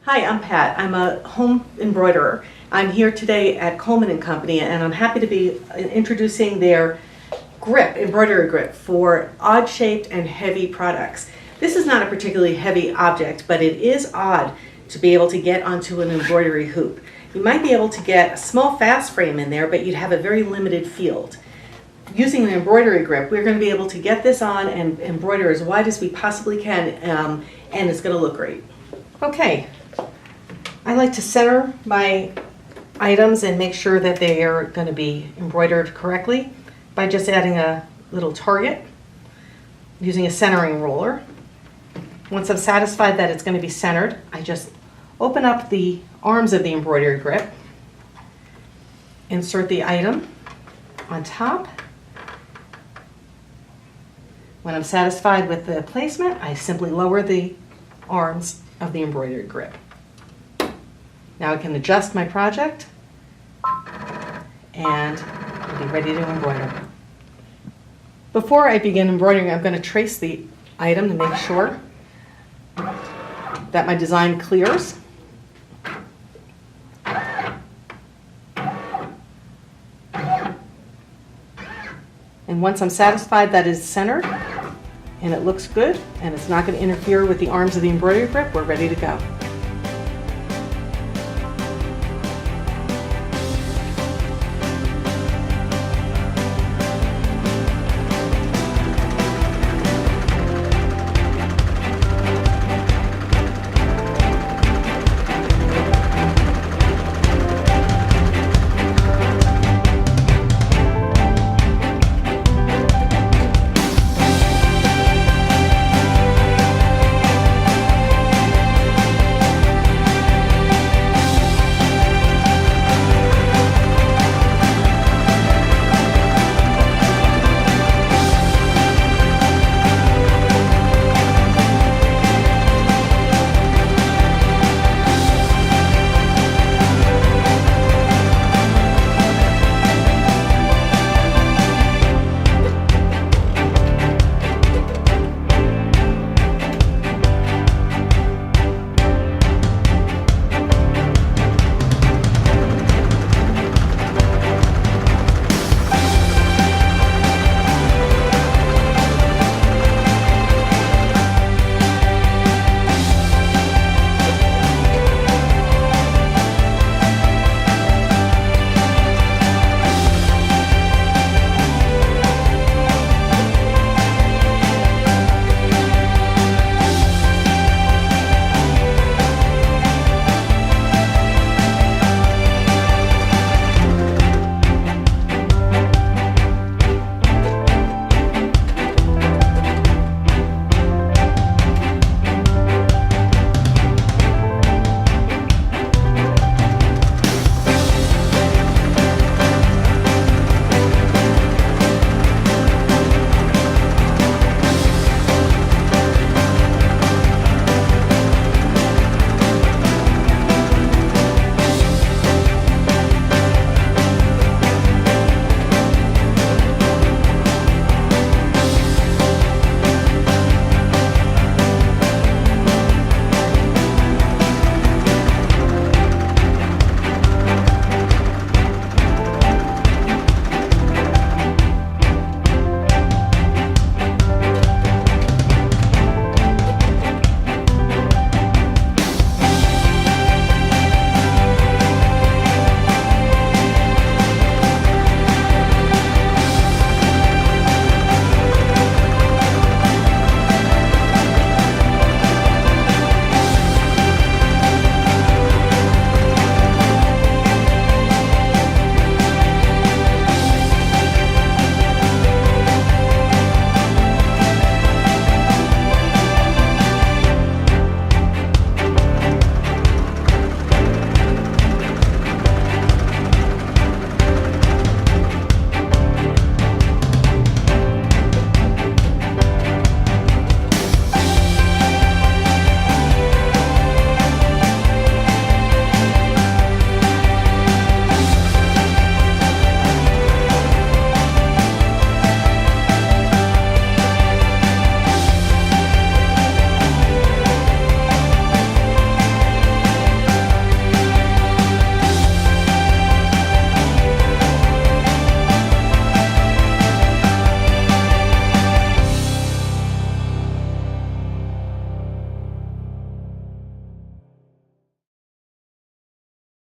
Hi, I'm Pat. I'm a home embroiderer. I'm here today at Coleman & Company, and I'm happy to be introducing their grip, embroidery grip, for odd-shaped and heavy products. This is not a particularly heavy object, but it is odd to be able to get onto an embroidery hoop. You might be able to get a small fast frame in there, but you'd have a very limited field. Using the embroidery grip, we're going to be able to get this on and embroider as wide as we possibly can, and it's going to look great. Okay. I like to center my items and make sure that they are going to be embroidered correctly by just adding a little target using a centering roller. Once I'm satisfied that it's going to be centered, I just open up the arms of the embroidery grip, insert the item on top. When I'm satisfied with the placement, I simply lower the arms of the embroidery grip. Now I can adjust my project and I'll be ready to embroider. Before I begin embroidering, I'm going to trace the item to make sure that my design clears. And once I'm satisfied that it's centered and it looks good and it's not going to interfere with the arms of the embroidery grip, we're ready to go.